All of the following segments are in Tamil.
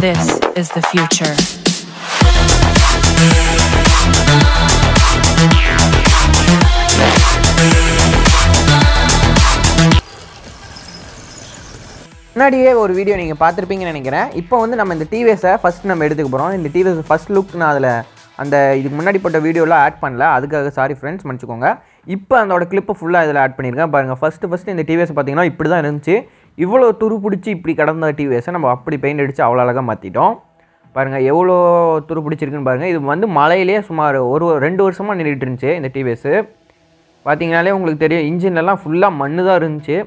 This is the future. முன்னாடியே ஒரு வீடியோ நீங்கள் பார்த்துருப்பீங்கன்னு நினைக்கிறேன். இப்போ வந்து நம்ம இந்த டிவிஎஸை ஃபஸ்ட் நம்ம எடுத்துக்க போகிறோம். இந்த டிவிஎஸ் ஃபஸ்ட் லுக் நான் அதில் அந்த இதுக்கு முன்னாடி போட்ட வீடியோவில் ஆட் பண்ணல, அதுக்காக சாரி ஃப்ரெண்ட்ஸ், மன்னிச்சுக்கோங்க. இப்போ அதோட கிளிப்பை ஃபுல்லாக இதில் ஆட் பண்ணியிருக்கேன். பாருங்கள், ஃபஸ்ட்டு இந்த டிவிஎஸ் பார்த்தீங்கன்னா இப்படி தான் இருந்துச்சு. இவ்வளோ துரு பிடிச்சி இப்படி கடந்த டிவிஎஸை நம்ம அப்படி பெயிண்ட் அடித்து அவ்வளோ அழகாக மாற்றிட்டோம். பாருங்கள் எவ்வளோ துரு பிடிச்சிருக்குன்னு பாருங்கள். இது வந்து மலையிலே சுமார் 2 வருஷமாக நின்றுட்டு இருந்துச்சு இந்த டிவிஎஸ்ஸு. பார்த்தீங்கனாலே உங்களுக்கு தெரியும், இன்ஜின்லாம் ஃபுல்லாக மண்ணு தான் இருந்துச்சு.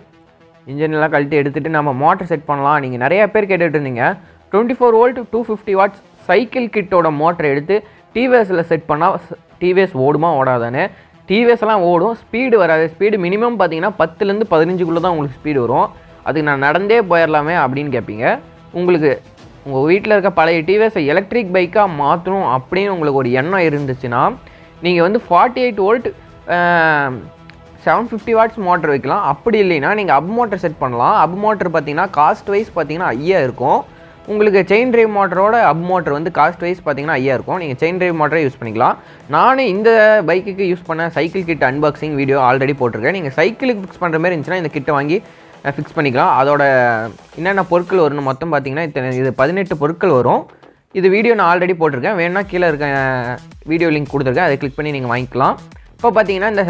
இன்ஜின்லாம் கழட்டி எடுத்துகிட்டு நம்ம மோட்டர் செட் பண்ணலாம். நீங்கள் நிறையா பேர் கேட்டுட்டு இருந்தீங்க 24 வோல்ட் 250 வாட்ஸ் சைக்கிள் கிட்டோட மோட்டரை எடுத்து டிவிஎஸில் செட் பண்ணால் டிவிஎஸ் ஓடுமா ஓடாதானே. டிவிஎஸ்லாம் ஓடும், ஸ்பீடு வராது. ஸ்பீடு மினிமம் பார்த்தீங்கன்னா 10லேருந்து 15குள்ளே தான் உங்களுக்கு ஸ்பீடு வரும். அதுக்கு நான் நடந்தே போயிடலாமே அப்படின்னு கேட்பீங்க. உங்களுக்கு உங்கள் வீட்டில் இருக்க பழைய டிவிஎஸை எலக்ட்ரிக் பைக்காக மாற்றணும் அப்படின்னு உங்களுக்கு ஒரு எண்ணம் இருந்துச்சுன்னா நீங்கள் வந்து 48 வோல்ட் 750 வாட்ஸ் மோட்டர் வைக்கலாம். அப்படி இல்லைன்னா நீங்கள் அப் மோட்டர் செட் பண்ணலாம். அப் மோட்டர் பார்த்தீங்கன்னா காஸ்ட் வைஸ் பார்த்தீங்கன்னா ஐயா இருக்கும். உங்களுக்கு செயின் ட்ரைவ் மோட்டரோட அப் மோட்டர் வந்து காஸ்ட் வைஸ் பார்த்தீங்கன்னா ஐயா இருக்கும். நீங்கள் செயின் ட்ரைவ் மோட்டரை யூஸ் பண்ணிக்கலாம். நானும் இந்த பைக்குக்கு யூஸ் பண்ண cycle kit unboxing video already போட்டிருக்கேன். நீங்கள் சைக்கிளுக்கு ஃபிக்ஸ் பண்ணுற மாதிரி இருந்துச்சுன்னா இந்த கிட்டை வாங்கி ஃபிக்ஸ் பண்ணிக்கலாம். அதோட என்னென்ன பொருட்கள் வரும்னு மொத்தம் பார்த்தீங்கன்னா இது 18 பொருட்கள் வரும். இது வீடியோ நான் ஆல்ரெடி போட்டிருக்கேன். வேணுன்னா கீழே இருக்க வீடியோ லிங்க் கொடுத்துருக்கேன், அதை கிளிக் பண்ணி நீங்கள் வாங்கிக்கலாம். இப்போ பார்த்தீங்கன்னா இந்த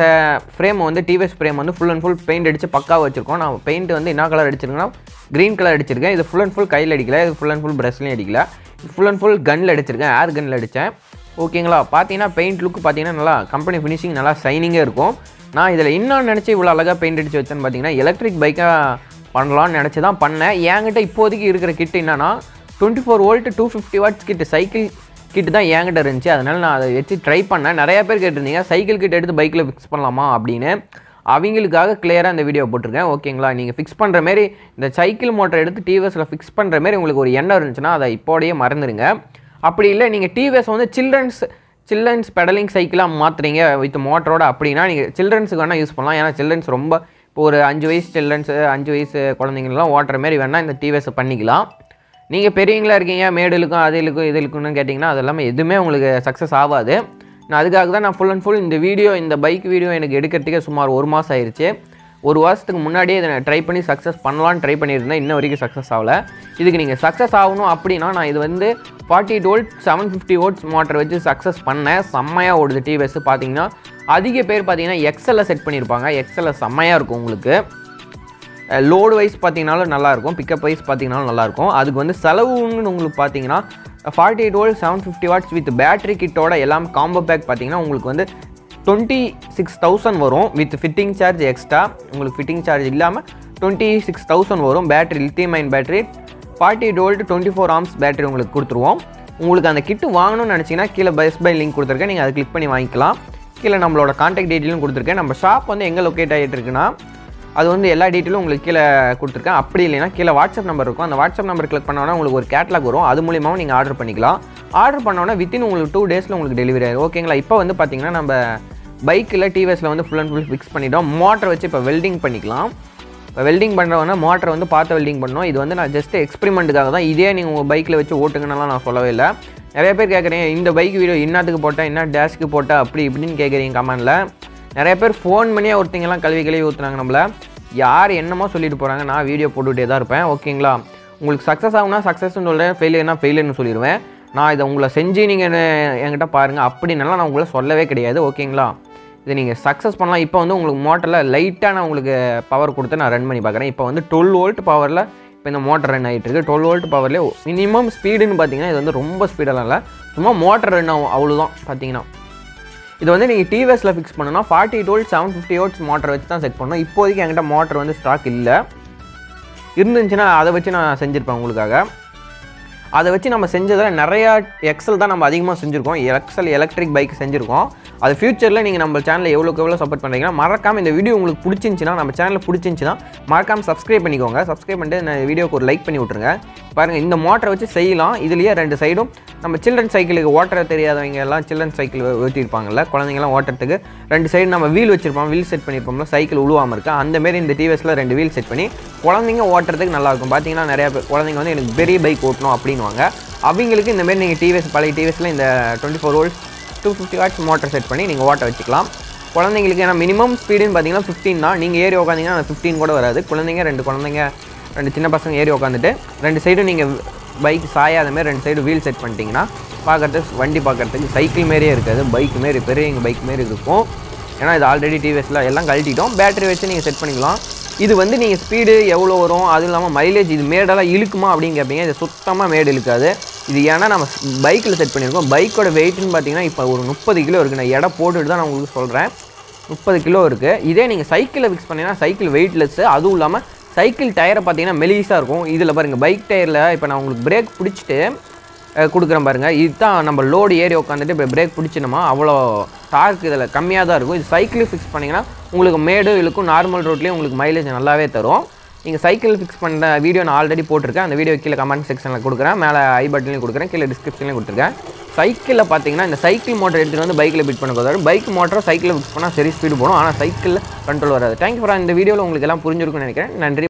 ஃப்ரேம் வந்து டிவிஎஸ் ஃப்ரேம் வந்து ஃபுல் அண்ட் ஃபுல் பெயிண்ட் அடித்து பக்காவாக வச்சுருக்கோம். நான் பெயிண்ட் வந்து என்ன கலர் அடிச்சிருக்கேன்னா க்ரீன் கலர் அடிச்சிருக்கேன். இது ஃபுல் அண்ட் ஃபுல் கையில் அடிக்கல, இது ஃபுல் அண்ட் ஃபுல் ப்ரஷ்லையும் அடிக்கல. இது ஃபுல் அண்ட் ஃபுல் கன்னில் அடிச்சிருக்கேன், ஏர் கன்னில் அடித்தேன். ஓகேங்களா? பார்த்தீங்கன்னா பெயிண்ட் லுக்கு பார்த்தீங்கன்னா நல்லா கம்பெனி ஃபினிஷிங் நல்லா ஷைனிங்காக இருக்கும். நான் இதில் இன்னும் நினச்சி இவ்வளோ அழகாக பெயிண்ட் அடித்து வச்சேன்னு பார்த்தீங்கன்னா எலக்ட்ரிக் பைக்காக பண்ணலான்னு நினச்சி தான் பண்ணேன். என்கிட்ட இப்போதைக்கு இருக்கிற கிட் என்னன்னா 24 வோல்ட் 250 வாட்ஸ் கிட் சைக்கிள் கிட்டு தான் என்கிட்ட இருந்துச்சு. அதனால் நான் அதை வச்சு ட்ரை பண்ணேன். நிறையா பேர் கேட்டிருந்தீங்க சைக்கிள் கிட் எடுத்து பைக்கில் ஃபிக்ஸ் பண்ணலாமா அப்படின்னு. அவங்களுக்காக கிளியராக இந்த வீடியோ போட்டிருக்கேன். ஓகேங்களா? நீங்கள் ஃபிக்ஸ் பண்ணுற மாரி இந்த சைக்கிள் மோட்டர் எடுத்து டிவிஎஸில் ஃபிக்ஸ் பண்ணுற மாரி உங்களுக்கு ஒரு எண்ணம் இருந்துச்சுன்னா அதை இப்போடையே மறந்துடுங்க. அப்படி இல்லை நீங்கள் டிவிஎஸ் வந்து சில்ட்ரன்ஸ் பெடலிங் சைக்கிளாக மாற்றுறீங்க வித் மோட்டரோட அப்படின்னா நீங்கள் சில்ட்ரன்ஸுக்கு வேணால் யூஸ் பண்ணலாம். ஏன்னா சில்ட்ரன்ஸ் ரொம்ப இப்போ ஒரு 5 வயசு சில்ட்ரன்ஸு 5 வயசு குழந்தைங்களாம் ஓட்டுற மாரி வேணால் இந்த டிவிஎஸை பண்ணிக்கலாம். நீங்கள் பெரியவங்களாக இருக்கீங்க, மேடுலுக்கும் அதிலுக்கும் இதுலுக்குன்னு கேட்டிங்கன்னா அது எல்லாமே எதுவுமே உங்களுக்கு சக்ஸஸ் ஆகாது. நான் அதுக்காக தான் நான் ஃபுல் அண்ட் ஃபுல் இந்த பைக் வீடியோ எனக்கு எடுக்கிறதுக்கே சுமார் 1 மாதம் ஆயிடுச்சு. 1 மாதத்துக்கு முன்னாடியே இதை நான் ட்ரை பண்ணி சக்ஸஸ் பண்ணலான்னு ட்ரை பண்ணியிருந்தேன். இன்ன வரைக்கும் சக்ஸஸ் ஆகலை. இதுக்கு நீங்கள் சக்ஸஸ் ஆகணும் அப்படின்னா நான் இது வந்து 48 வோல்ட் 750 வோல்ட்ஸ் மோட்டர் வச்சு சக்ஸஸ் பண்ணேன். செம்மையாக ஓடுது டிவிஎஸ். பார்த்தீங்கன்னா அதிக பேர் பார்த்தீங்கன்னா எக்ஸலில் செட் பண்ணியிருப்பாங்க. எக்ஸலில் செம்மையாக இருக்கும் உங்களுக்கு. லோடு வைஸ் பார்த்தீங்கன்னாலும் நல்லாயிருக்கும், பிக்கப் வைஸ் பார்த்தீங்கன்னாலும் நல்லாயிருக்கும். அதுக்கு வந்து செலவுன்னு உங்களுக்கு பார்த்தீங்கன்னா 48 வோல்ட் 750 வாட்ஸ் வித் பேட்டரி கிட்டோட எல்லாம் காம்போ பேக் பார்த்தீங்கன்னா உங்களுக்கு வந்து 26,000 வரும். With fitting charge extra. உங்களுக்கு ஃபிட்டிங் சார்ஜ் இல்லாமல் 26,000 வரும். Battery lithium ion battery 48 volt 24 arms battery உங்களுக்கு கொடுத்துருவோம். உங்களுக்கு அந்த கிட்டு வாங்கணும்னு நினச்சிங்கன்னா கீழே பெஸ்ட் பை லிங்க் கொடுத்துருக்கேன், நீங்கள் அதை கிளிக் பண்ணி வாங்கிக்கலாம். கீழே நம்மளோட கான்டாக்ட் டீட்டெயிலும் கொடுத்துருக்கேன். நம்ம ஷாப் வந்து எங்கே லொக்கேட் ஆகிட்டு இருக்குன்னா அது வந்து எல்லா டீட்டெயிலும் உங்களுக்கு கீழே கொடுத்துருக்கேன். அப்படி இல்லைன்னா கீழே வாட்ஸ்அப் நம்பர் இருக்கும். அந்த வாட்ஸ்அப் நம்பர் கிளிக் பண்ணோன்னா உங்களுக்கு ஒரு கேட்லாக் வரும். அது மூலியமாகவும் நீங்கள் ஆர்டர் பண்ணிக்கலாம். ஆர்டர் பண்ணோன்னா வித்தின் உங்களுக்கு 2 டேஸில் உங்களுக்கு டெலிவரி ஆயிடும். ஓகேங்களா? இப்போ வந்து பார்த்தீங்கன்னா நம்ம பைக்கில் டிவிஎஸில் வந்து ஃபுல் அண்ட் ஃபுல் ஃபிக்ஸ் பண்ணிட்டோம். மோட்டரை வச்சு இப்போ வெல்டிங் பண்ணிக்கலாம். இப்போ வெல்டிங் பண்ணுறவங்கன்னா மோட்டரை வந்து பார்த்து வெல்டிங் பண்ணணும். இது வந்து நான் ஜஸ்ட் எக்ஸ்பெரிமெண்ட்டுக்காக தான். இதே நீங்கள் உங்கள் பைக்கில் வச்சு ஓட்டுங்கன்னெல்லாம் நான் சொல்லவே இல்லை. நிறைய பேர் கேட்குறீங்க இந்த பைக் வீடியோ இன்னத்துக்கு போட்டால் என்ன டேஷ்க்கு போட்டால் அப்படி இப்படின்னு கேட்குறீங்க கமெண்டில். நிறைய பேர் ஃபோன் பண்ணியே ஒருத்தங்கெல்லாம் கழுவி ஊற்றுனாங்க நம்மளை. யார் என்னமோ சொல்லிட்டு போகிறாங்க, நான் வீடியோ போட்டுகிட்டே தான் இருப்பேன். ஓகேங்களா? உங்களுக்கு சக்ஸஸ் ஆகுனா சக்ஸஸ்ன்னு சொல்கிறேன், ஃபெயிலியர்னா ஃபெயிலியர்னு சொல்லிடுவேன். நான் இதை உங்களை செஞ்சு நீங்கள் என்கிட்ட பாருங்கள் அப்படின்னாலாம் நான் உங்களை சொல்லவே கிடையாது. ஓகேங்களா? இதை நீங்கள் சக்ஸஸ் பண்ணலாம். இப்போ வந்து உங்களுக்கு மோட்டரில் லைட்டாக நான் உங்களுக்கு பவர் கொடுத்து நான் ரன் பண்ணி பார்க்குறேன். இப்போ வந்து 12 வோல்ட் பவரில் இப்போ இந்த மோட்டர் ரன் ஆகிட்டு இருக்குது. 12 வோல்ட் பவர்லேயே மினிமம் ஸ்பீடுன்னு பார்த்தீங்கன்னா இது வந்து ரொம்ப ஸ்பீடெல்லாம் இல்லை, சும்மா மோட்டர் ரன் ஆகும் அவ்வளோதான். பார்த்தீங்கன்னா இது வந்து நீங்கள் டிவிஎஸில் ஃபிக்ஸ் பண்ணணும்னா 48 வோல்ட் 750 வாட்ஸ் மோட்டர் வச்சு தான் செட் பண்ணணும். இப்போதைக்கு என்கிட்ட மோட்டர் வந்து ஸ்டாக் இல்லை. இருந்துச்சுன்னா அதை வச்சு நான் செஞ்சுருப்பேன் உங்களுக்காக. அதை வச்சு நம்ம செஞ்சதில் நிறையா எக்ஸல் தான் நம்ம அதிகமாக செஞ்சுருக்கோம். எக்ஸல் எலக்ட்ரிக் பைக் செஞ்சுருக்கோம். அது ஃபியூச்சரில் நீங்கள் நம்ம சேனலை எவ்வளோ சப்போர்ட் பண்ணுறீங்கன்னா மறக்காமல் இந்த வீடியோ உங்களுக்கு பிடிச்சிருந்துச்சின்னா நம்ம சேனலில் பிடிச்சிருந்துச்சின்னா மறக்காமல் சப்ஸ்கிரைப் பண்ணிக்கோங்க. சப்ஸ்கிரைப் பண்ணிட்டு இந்த வீடியோக்கு ஒரு லைக் பண்ணி விட்ருங்க. பாருங்கள் இந்த மோட்டரை வச்சு செய்யலாம். இதுலேயே 2 சைடும் நம்ம சில்ட்ரன் சைக்கிளுக்கு ஓட்ட தெரியாதவங்க எல்லாம் சில்ட்ரன் சைக்கிள் ஓட்டியிருப்பாங்கல்ல, குழந்தைங்களாம் ஓட்டுறதுக்கு 2 சைடு நம்ம வீல் வச்சுருப்போம், வீல் செட் பண்ணியிருப்போம்ல, சைக்கிள் உழுவாமல் இருக்கா அந்தமாரி இந்த டிவிஎஸில் 2 வீல் செட் பண்ணி குழந்தைங்க ஓட்டுறதுக்கு நல்லாயிருக்கும். பார்த்தீங்கன்னா நிறையா பேர் குழந்தைங்க வந்து எனக்கு பெரிய பைக் ஓட்டணும் அப்படின்வாங்க. அவங்களுக்கு இந்தமாரி நீங்கள் டிவிஎஸ் பழைய டிவிஎஸில் இந்த 24v 250w மோட்டர் செட் பண்ணி நீங்கள் ஓட்ட வச்சுக்கலாம். குழந்தைங்களுக்கு ஏன்னா மினிமம் ஸ்பீடுன்னு பார்த்தீங்கன்னா 15 தான். நீங்கள் ஏறி உட்காந்திங்கன்னா 15 கூட வராது. குழந்தைங்க 2 சின்ன பசங்க ஏறி உட்காந்துட்டு 2 சைடும் நீங்கள் பைக் சாயாத மாதிரி 2 சைடு வீல் செட் பண்ணிட்டீங்கன்னா பார்க்குறதுக்கு வண்டி பார்க்குறதுக்கு சைக்கிள் மாரியே இருக்காது, பைக் மாரி பெரிய பைக் மாரி இருக்கும். ஏன்னா இது ஆல்ரெடி டிவிஎஸில் எல்லாம் கழட்டிட்டோம். பேட்டரி வச்சு நீங்கள் செட் பண்ணிக்கலாம். இது வந்து நீங்கள் ஸ்பீடு எவ்வளோ வரும், அதுவும் இல்லாமல் மைலேஜ் இது மேடெல்லாம் இழுக்குமா அப்படின்னு கேட்பீங்க. இது சுத்தமாக மேடு இழுக்காது. இது ஏன்னா நம்ம பைக்கில் செட் பண்ணியிருக்கோம். பைக்கோட வெயிட்னு பார்த்தீங்கன்னா இப்போ ஒரு 30 கிலோ இருக்குது. நான் எடை போட்டுட்டு தான் நான் உங்களுக்கு சொல்கிறேன். 30 கிலோ இருக்குது. இதே நீங்கள் சைக்கிளில் ஃபிக்ஸ் பண்ணிங்கன்னா சைக்கிள் வெயிட்லெஸ்ஸு. அதுவும் இல்லாமல் சைக்கிள் டயரை பார்த்தீங்கன்னா மெலிசாக இருக்கும். இதில் பாருங்கள் பைக் டயரில் இப்போ நான் உங்களுக்கு பிரேக் பிடிச்சிட்டு கொடுக்குறேன் பாருங்கள். இதுதான் நம்ம லோடு ஏறி உட்காந்துட்டு இப்போ பிரேக் பிடிச்சினோமா அவ்வளோ டார்க் இதில் கம்மியாக தான் இருக்கும். இது சைக்கிள் ஃபிக்ஸ் பண்ணிங்கன்னா உங்களுக்கு மேடு இழுக்கும். நார்மல் ரோட்லேயும் உங்களுக்கு மைலேஜ் நல்லாவே தரும். நீங்கள் சைக்கிள் ஃபிக்ஸ் பண்ணுற வீடியோ நான் ஆல்ரெடி போட்டிருக்கேன். அந்த வீடியோ கீழே கமெண்ட் செக்ஷனில் கொடுக்குறேன், மேலே ஐ பட்டன்லையும் கொடுக்குறேன், கீழே டிஸ்கிரிப்ஷன்லையும் கொடுத்துருக்கேன். சைக்கிளில் பார்த்தீங்கன்னா இந்த சைக்கிள் மோட்டர் எடுத்துகிட்டு வந்து பைக்கில் ஃபிட் பண்ண போதாரு. பைக் மோட்டரை சைக்கிளில் ஃபிக்ஸ் பண்ணால் சரி ஸ்பீடு போடும், ஆனால் சைக்கிளில் கண்ட்ரோல் வராது. தேங்க்யூ ஃபார் இந்த வீடியோவில் உங்களுக்கு எல்லாம் புரிஞ்சிருக்குன்னு நினைக்கிறேன். நன்றி.